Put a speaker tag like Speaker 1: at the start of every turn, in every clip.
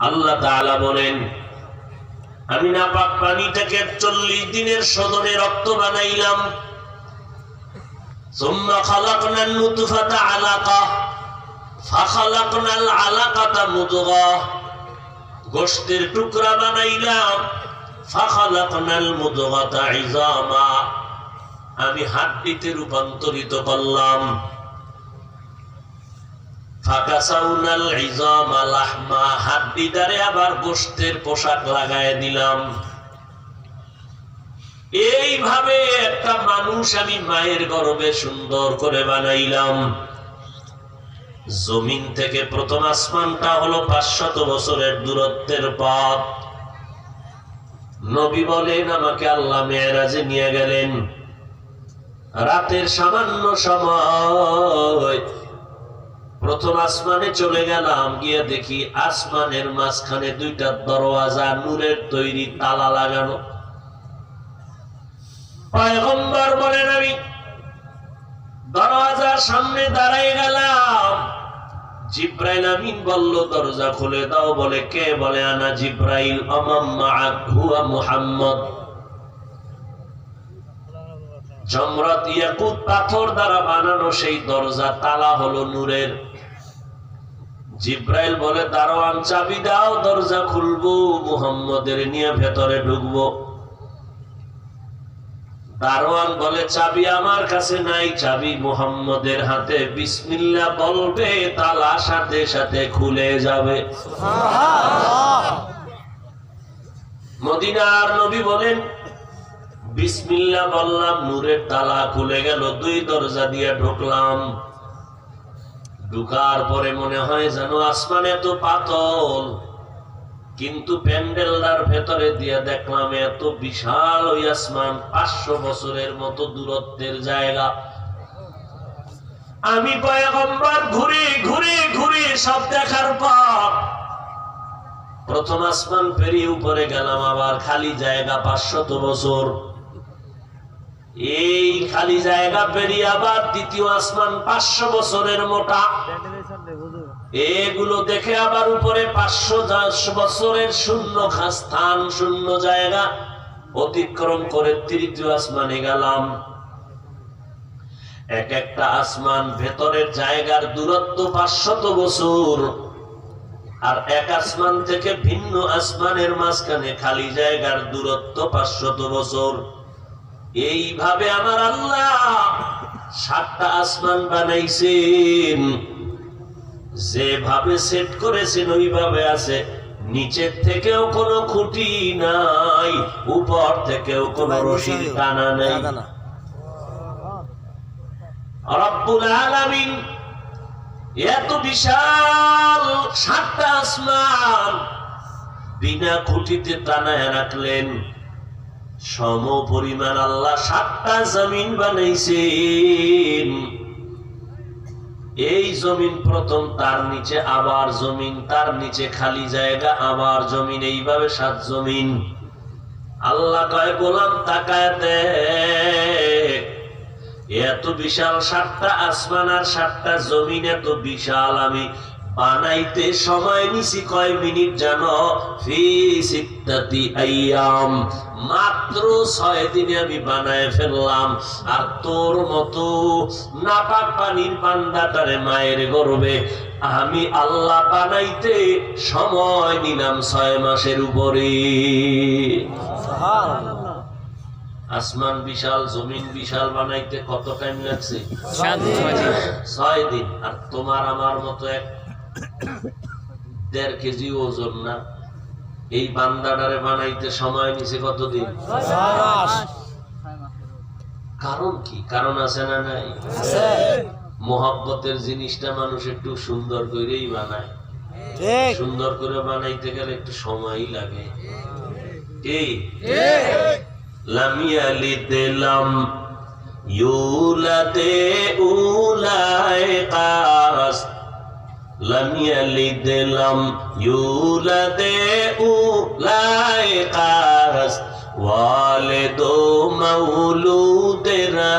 Speaker 1: আল্লাহ তাআলা বলেন, আমি নাপাক পানিটাকে 40 দিনের শোধনে রক্ত বানাইলাম। সুম্মা খালাকনান নুতফাতা আলাকা ফাখালাকনাল আলাকাতা মুদগাহ, গোশতের টুকরা বানাইলাম। ফাখালাকনাল মুদগাতা ইজামা, আমি হাড্ডিতে রূপান্তরিত করলাম। ফাকাসাউনাল ইজামা লাহমা, হাড্ডিদারে আবার গোশতের পোশাক লাগায় দিলাম। এইভাবে একটা মানুষ আমি মায়ের গর্ভে সুন্দর করে বানাইলাম। জমিন থেকে প্রথম আসমানটা হলো 500 বছরের দূরত্বের পথ। নবী বলেন, আমাকে আল্লাহ মেরাজে নিয়ে গেলেন। রাতের সামান্য সময় প্রথম আসমানে চলে গেলাম। গিয়ে দেখি আসমানের মাঝখানে 2টা দরওয়াজা, নূরের তৈরি, তালা লাগানো। পয়গম্বর বলেন, আমি দরওয়াজার সামনে দাঁড়াই গেলাম। জিব্রাইল আমিন বলল, দরজা খুলে দাও। বলে, কে? বলে, আনা জিব্রাইল, আমান মাআক হুয়া মুহাম্মদ। জমরাত ইয়াকুত পাথর দ্বারা বানানো সেই দরজা, তালা হলো নূরের। জিব্রাইল বলে, দারোয়ান চাবি দাও, দরজা খুলবো, মুহাম্মদের নিয়ে ভেতরে ঢুকবো। দারোয়ান বলে, চাবি আমার কাছে নাই, চাবি মুহাম্মদের হাতে। বিসমিল্লাহ বলবে, তালা সাথে সাথে খুলে যাবে। মদিনার নবী বলেন, বিসমিল্লাহ বললাম, নূরের তালা খুলে গেল। 2 দরজা দিয়ে ঢুকলাম। ঢুকার পরে মনে হয় যেন আসমান এত পাতল, কিন্তু প্যান্ডেলটার ভেতরে দিয়ে দেখলাম এত বিশাল ওই আসমান। 500 বছরের মতো দূরত্বের জায়গা। আমি পয়গম্বর ঘুরে ঘুরে ঘুরে সব দেখার পর প্রথম আসমান পেরিয়ে উপরে গেলাম। আবার খালি জায়গা 500 বছর। এই খালি জায়গা পেরিয়ে আবার দ্বিতীয় আসমান 500 বছরের মোটা। এগুলো দেখে আবার উপরে 500 বছরের শূন্য স্থান, শূন্য জায়গা অতিক্রম করে তৃতীয় আসমানে গেলাম। এক একটা আসমান ভেতরের জায়গার দূরত্ব 500 বছর। আর এক আসমান থেকে ভিন্ন আসমানের মাঝখানে খালি জায়গার দূরত্ব 500 বছর। এইভাবে আমার আল্লাহ 7টা আসমান বানাইছেন। যেভাবে সেট করেছেন ওইভাবে আছে। নিচের থেকেও কোনো খুঁটি নাই, উপর থেকেও কোনো রশি টানা নাই। রব্বুল আলামিন এত বিশাল 7টা আসমান বিনা খুঁটিতে টানায় রাখলেন। সম পরিমাণ আল্লাহ 7টা জমিন বানাইছেন। এই জমিন প্রথম, তার নিচে আবার জমিন, তার নিচে খালি জায়গা, আবার জমিন, এইভাবে 7 জমিন। আল্লাহ কয়, গোলাম তাকায় দেখ, এত বিশাল 7টা আসমান আর 7টা জমিন, এত বিশাল আমি বানাইতে সময় নিছি কয় মিনিট জানো? ফি 6 আইয়াম, মাত্র 6 দিনে আমি বানায় ফেললাম। আর তোর মতো নাপাক পানির বান্দাটারে মায়ের গর্ভে আমি আল্লাহ বানাইতে সময় নিলাম 6 মাসের উপরে। আসমান বিশাল, জমিন বিশাল বানাইতে কত টাইম লাগছে? 6 দিন। আর তোমার আমার মতো 1.5 কেজি ওজন না, এই বান্দাটারে বানাইতে সময় নিছে কতদিন? 6 মাস। কারণ কি? কারণ আছে না নাই? মোহাব্বতের জিনিসটা মানুষ একটু সুন্দর করেই বানায়। সুন্দর করে বানাইতে গেলে একটু সময়ই লাগে। কি? লাম ইয়ালিদ লাম ইউলাদ উলাইকাস, লাম ইয়ালিদ লাম ইউলাদ উলাইকাস, ওয়ালিদু মাউলুদেরা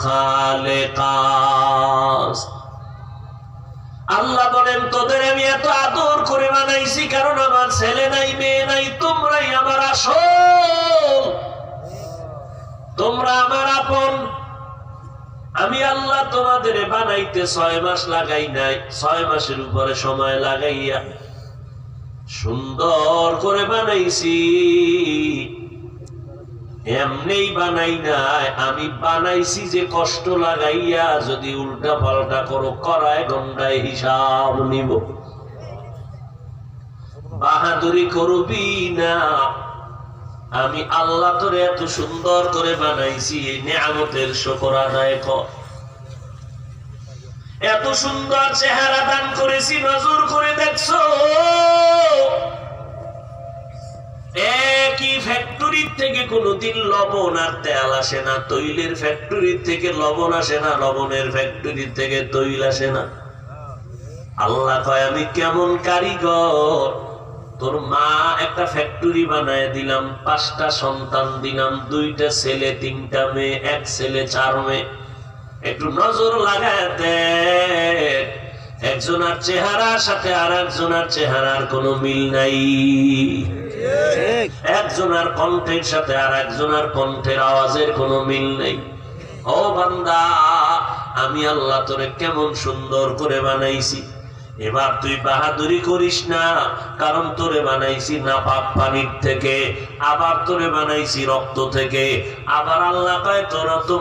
Speaker 1: খালেকাস। বলেন তোদের আমি এত আদর করে বানাইছি কারণ আমার ছেলে নাই মেয়ে নাই, তোমরাই আমার আসল, তোমরা আমার আপন। আমি আল্লাহ তোমাদের বানাইতে 6 মাস লাগাই নাই, 6 মাসের উপরে সময় লাগাইয়া সুন্দর করে বানাইছি। এমনি বানাই নাই, আমি বানাইছি যে কষ্ট লাগাইয়া, যদি উল্টা পাল্টা করো করায় গন্ডায় হিসাব নিব। বাহাদুরি করবি না, আমি আল্লাহ তোরে এত সুন্দর করে বানাইছি, এই নিয়ামতের শুকর আদায় কর। এত সুন্দর চেহারা দান করেছি, নজর করে দেখছো একই ফ্যাক্টরির থেকে কোনদিন লবণ আর তেল আসে না, তৈলের ফ্যাক্টরির থেকে লবণ আসে না, লবণের ফ্যাক্টরির থেকে তৈল আসে না। আল্লাহ কয় আমি কেমন কারিগর, তোর মা একটা ফ্যাক্টরি বানায় দিলাম, 5টা সন্তান দিলাম, 2টা ছেলে 3টা মেয়ে, 1 ছেলে 4 মেয়ে। একটু নজর লাগায় দেখ, একজনের চেহারার সাথে আর একজনের চেহারার কোনো মিল নাই, একজনের কণ্ঠের সাথে আর একজনের কণ্ঠের আওয়াজের কোনো মিল নেই। ও বান্দা, আমি আল্লাহ তোরে কেমন সুন্দর করে বানাইছি। এবার তুই বাহাদুরি করিস না, কারণ তোরে বানাইছি নাপাক পানির থেকে, আবার তোরে বানাইছি রক্ত থেকে। আবার আল্লাহ কয় তোরা তো